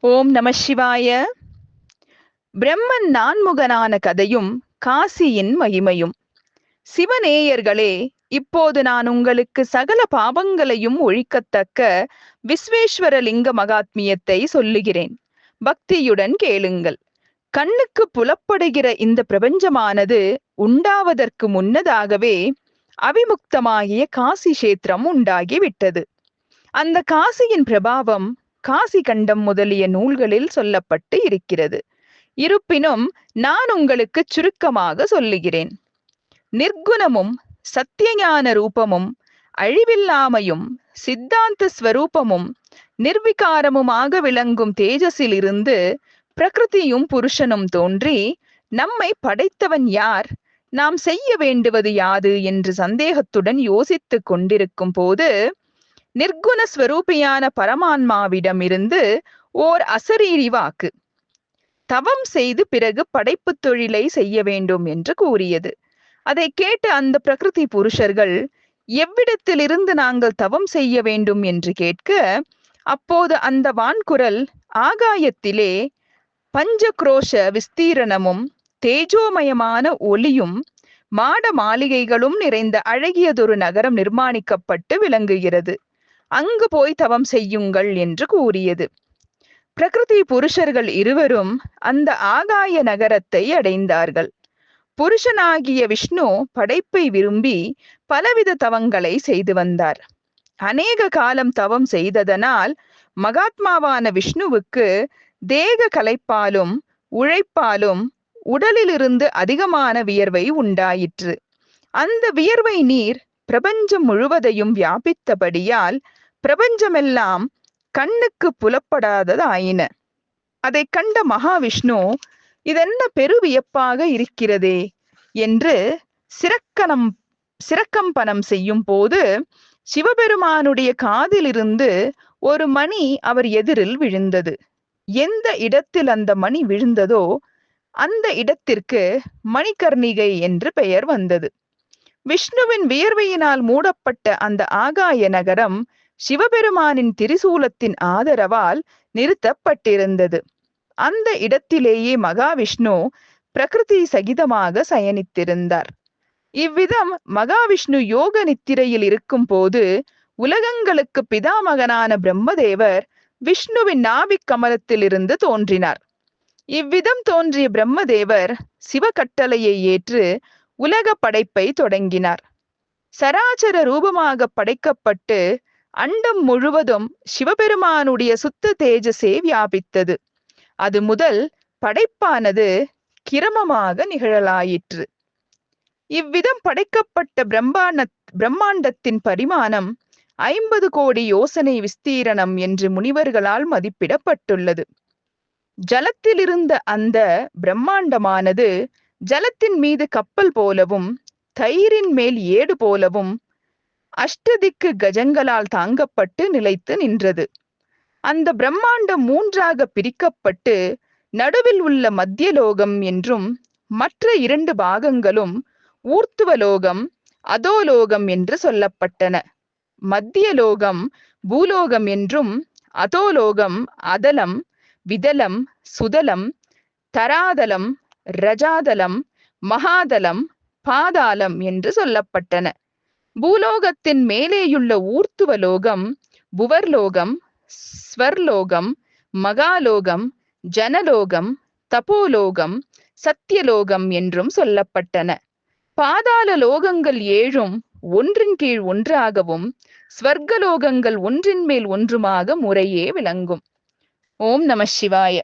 ஓம் நம சிவாய. பிரம்மன் நான்முகனான கதையும் காசியின் மகிமையும். சிவநேயர்களே, இப்போது நான் உங்களுக்கு சகல பாவங்களையும் ஒழிக்கத்தக்க விஸ்வேஸ்வர லிங்க மகாத்மியத்தை சொல்லுகிறேன். பக்தியுடன் கேளுங்கள். கண்ணுக்கு புலப்படுகிற இந்த பிரபஞ்சமானது உண்டாவதற்கு முன்னதாகவே அவிமுக்தமாகிய காசி கஷேத்திரம் உண்டாகிவிட்டது. அந்த காசியின் பிரபாவம் காசி கண்டம் முதலிய நூல்களில் சொல்லப்பட்டு இருக்கிறது. இருப்பினும் நான் உங்களுக்கு சுருக்கமாக சொல்லுகிறேன். நிர்குணமும் சத்தியஞான ரூபமும் அழிவில்லாமையும் சித்தாந்த ஸ்வரூபமும் நிர்விகாரமுமாக விளங்கும் தேஜஸிலிருந்து பிரகிருதியும் புருஷனும் தோன்றி நம்மை படைத்தவன் யார், நாம் செய்ய வேண்டுவது யாது என்று சந்தேகத்துடன் யோசித்துக் கொண்டிருக்கும் போது நிர்குண ஸ்வரூபியான பரமான்மாவிடமிருந்து ஓர் அசரீரி வாக்கு தவம் செய்து பிறகு படைப்பு தொழிலை செய்ய வேண்டும் என்று கூறியது. அதை கேட்டு அந்த பிரகிருதி புருஷர்கள் எவ்விடத்திலிருந்து நாங்கள் தவம் செய்ய வேண்டும் என்று கேட்க, அப்போது அந்த வான்குரல் ஆகாயத்திலே பஞ்சக்ரோஷ விஸ்தீரணமும் தேஜோமயமான ஒளியும் மாட மாளிகைகளும் நிறைந்த அழகியதொரு நகரம் நிர்மாணிக்கப்பட்டு விளங்குகிறது, அங்கு போய் தவம் செய்யுங்கள் என்று கூறியது. பிரகிருதி புருஷர்கள் இருவரும் அந்த ஆகாய நகரத்தை அடைந்தார்கள். புருஷனாகிய விஷ்ணு படைப்பை விரும்பி பலவித தவங்களை செய்து வந்தார். அநேக காலம் தவம் செய்ததனால் மகாத்மாவான விஷ்ணுவுக்கு தேக களைப்பாலும் உழைப்பாலும் உடலிலிருந்து அதிகமான வியர்வை உண்டாயிற்று. அந்த வியர்வை நீர் பிரபஞ்சம் முழுவதையும் வியாபித்தபடியால் பிரபஞ்சமெல்லாம் கண்ணுக்கு புலப்படாததாயின. அதை கண்ட மகாவிஷ்ணு, இதென்ன பெருவியப்பாக இருக்கிறதே என்று சிரக்கம்பனம் செய்யும் போது சிவபெருமானுடைய காதிலிருந்து ஒரு மணி அவர் எதிரில் விழுந்தது. எந்த இடத்தில் அந்த மணி விழுந்ததோ அந்த இடத்திற்கு மணிகர்ணிகை என்று பெயர் வந்தது. விஷ்ணுவின் வியர்வையினால் மூடப்பட்ட அந்த ஆகாய நகரம் சிவபெருமானின் திரிசூலத்தின் ஆதரவால் நிறுத்தப்பட்டிருந்தது. அந்த இடத்திலேயே மகாவிஷ்ணு பிரகிருதி சகிதமாக சயனித்திருந்தார். இவ்விதம் மகாவிஷ்ணு யோக நித்திரையில் இருக்கும் போது உலகங்களுக்கு பிதாமகனான பிரம்மதேவர் விஷ்ணுவின் நாபிக் கமலத்திலிருந்து தோன்றினார். இவ்விதம் தோன்றிய பிரம்மதேவர் சிவகட்டளையை ஏற்று உலக படைப்பை தொடங்கினார். சராசர ரூபமாக படைக்கப்பட்டு அண்டம் முழுவதும் சிவபெருமானுடைய சுத்த தேஜஸே வியாபித்தது. அது முதல் படைப்பானது கிரமமாக நிகழலாயிற்று. இவ்விதம் படைக்கப்பட்ட பிரம்மாண்டத்தின் பரிமாணம் 50 கோடி யோசனை விஸ்தீரணம் என்று முனிவர்களால் மதிப்பிடப்பட்டுள்ளது. ஜலத்திலிருந்த அந்த பிரம்மாண்டமானது ஜலத்தின் மீது கப்பல் போலவும் தயிரின் மேல் ஏடு போலவும் அஷ்டதிக்கு கஜங்களால் தாங்கப்பட்டு நிலைத்து நின்றது. அந்த பிரம்மாண்டம் 3ஆக பிரிக்கப்பட்டு நடுவில் உள்ள மத்தியலோகம் என்றும் மற்ற 2 பாகங்களும் ஊர்த்துவலோகம் அதோலோகம் என்று சொல்லப்பட்டன. மத்தியலோகம் பூலோகம் என்றும் அதோலோகம் அதலம் விதலம் சுதலம் தராதலம் ரஜாதலம் மகாதலம் பாதாளம் என்று சொல்லப்பட்டன. பூலோகத்தின் மேலேயுள்ள ஊர்த்துவலோகம் புவர்லோகம் ஸ்வர்லோகம் மகாலோகம் ஜனலோகம் தபோலோகம் சத்தியலோகம் என்றும் சொல்லப்பட்டன. பாதாள லோகங்கள் 7ம் ஒன்றின் கீழ் ஒன்றாகவும் ஸ்வர்கலோகங்கள் ஒன்றின் மேல் ஒன்றுமாக முறையே விளங்கும். ஓம் நம சிவாய.